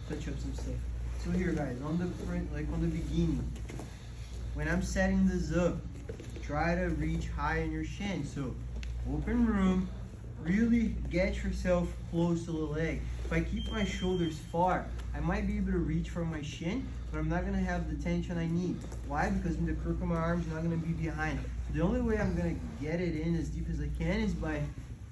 touch up some stuff. So here guys, on the front, like on the beginning, when I'm setting this up, try to reach high in your shin. So open room, really get yourself close to the leg. If I keep my shoulders far, I might be able to reach for my shin, but I'm not gonna have the tension I need. Why? Because the crook of my arm's not gonna be behind. So the only way I'm gonna get it in as deep as I can is by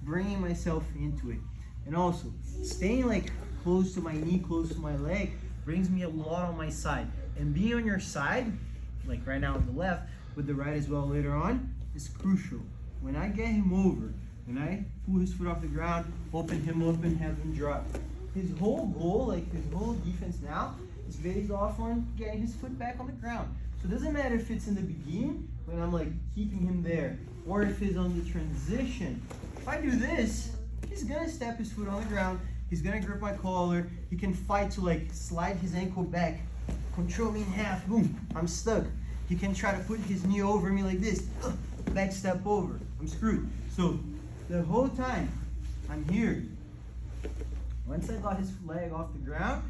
bringing myself into it. And also, staying like close to my knee, close to my leg, brings me a lot on my side. And being on your side, like right now on the left, with the right as well later on, is crucial. When I get him over, when I pull his foot off the ground, open him up and have him drop. His whole goal, like his whole defense now, is based off on getting his foot back on the ground. So it doesn't matter if it's in the beginning, when I'm like keeping him there, or if it's on the transition. If I do this, he's gonna step his foot on the ground, he's gonna grip my collar, he can fight to like slide his ankle back, control me in half, boom, I'm stuck. He can try to put his knee over me like this, back step over, I'm screwed. So the whole time I'm here, once I got his leg off the ground,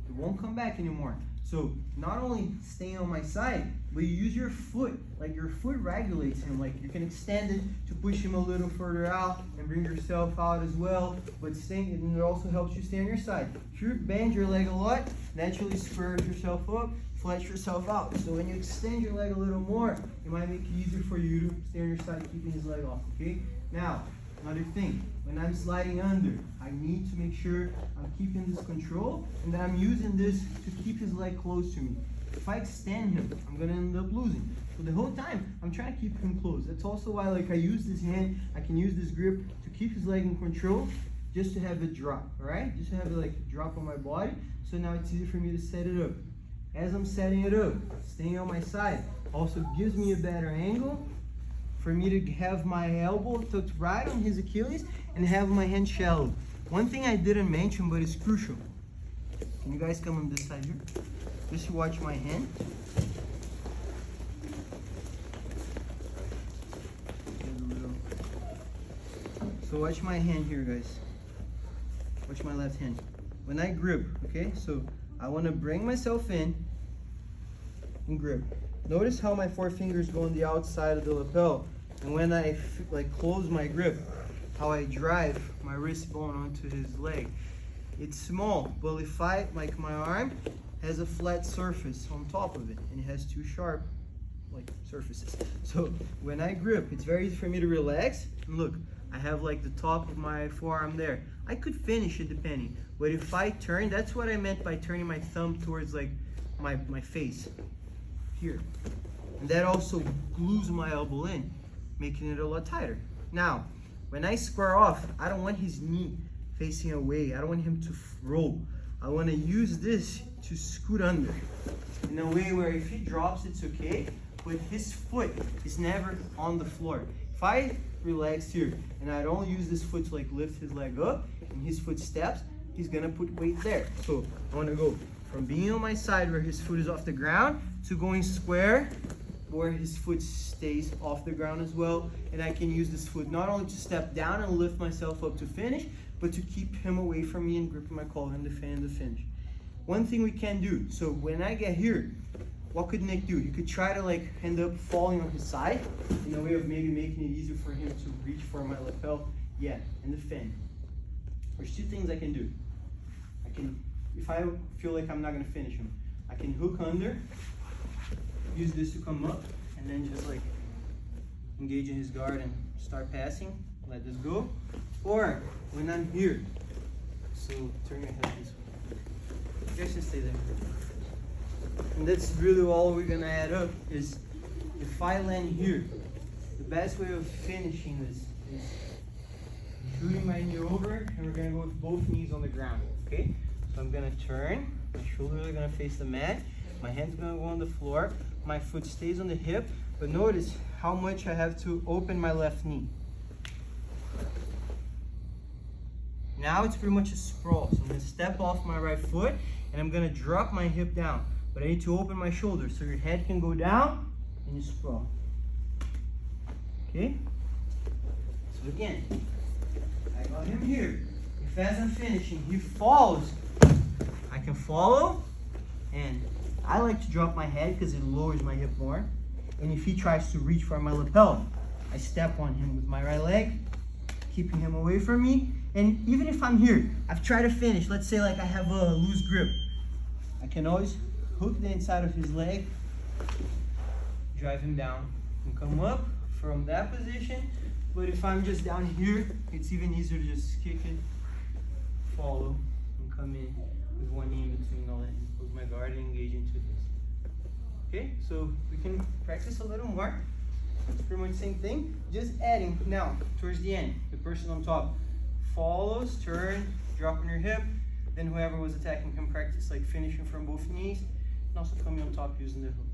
it won't come back anymore. So not only stay on my side, but you use your foot, like your foot regulates him. Like you can extend it to push him a little further out and bring yourself out as well. But staying, and it also helps you stay on your side. If you bend your leg a lot, naturally square yourself up, flex yourself out. So when you extend your leg a little more, it might make it easier for you to stay on your side, keeping his leg off, okay? Now, another thing, when I'm sliding under, I need to make sure I'm keeping this control and that I'm using this to keep his leg close to me. If I extend him, I'm gonna end up losing. So the whole time, I'm trying to keep him close. That's also why like I use this hand, I can use this grip to keep his leg in control, just to have it drop, all right? Just to have it like drop on my body. So now it's easy for me to set it up. As I'm setting it up, staying on my side, also gives me a better angle for me to have my elbow tucked right on his Achilles and have my hand shallow. One thing I didn't mention, but it's crucial. Can you guys come on this side here? Just watch my hand. So watch my hand here, guys. Watch my left hand. When I grip, okay? So I want to bring myself in and grip. Notice how my four fingers go on the outside of the lapel, and when I like close my grip, how I drive my wrist bone onto his leg. It's small, but if I, like my arm has a flat surface on top of it, and it has two sharp like surfaces. So when I grip, it's very easy for me to relax, and look, I have like the top of my forearm there. I could finish it depending, but if I turn, that's what I meant by turning my thumb towards like my face here. And that also glues my elbow in, making it a lot tighter. Now, when I square off, I don't want his knee facing away. I don't want him to roll. I want to use this to scoot under in a way where if he drops, it's okay, but his foot is never on the floor. If I relax here and I don't use this foot to like lift his leg up and his foot steps, he's gonna put weight there. So I want to go from being on my side where his foot is off the ground to going square where his foot stays off the ground as well, and I can use this foot not only to step down and lift myself up to finish, but to keep him away from me and gripping my collar and defend the finish. One thing we can do, so when I get here, what could Nick do? He could try to like end up falling on his side in a way of maybe making it easier for him to reach for my lapel, and defend. There's two things I can do. I can, if I feel like I'm not gonna finish him, I can hook under, use this to come up, and then just like engage in his guard and start passing, let this go. Or when I'm here, so turn your head this way. You guys should stay there. And that's really all we're gonna add up is if I land here, the best way of finishing this is shooting my knee over, and we're gonna go with both knees on the ground, okay? So I'm gonna turn, my shoulders are gonna face the mat, my hand's gonna go on the floor, my foot stays on the hip, but notice how much I have to open my left knee. Now it's pretty much a sprawl, so I'm gonna step off my right foot, and I'm gonna drop my hip down. But I need to open my shoulders so your head can go down and you sprawl. Okay? So again, I got him here. If as I'm finishing he falls, I can follow, and I like to drop my head because it lowers my hip more. And if he tries to reach for my lapel, I step on him with my right leg, keeping him away from me. And even if I'm here, I've tried to finish. Let's say like I have a loose grip. I can always hook the inside of his leg, drive him down, and come up from that position. But if I'm just down here, it's even easier to just kick it, follow, and come in with one knee in between. I'll let him close my guard and engage into this. Okay, so we can practice a little more. It's pretty much the same thing, just adding. Now, towards the end, the person on top follows, turn, drop on your hip. Then whoever was attacking can practice like finishing from both knees, and also coming on top using the hook.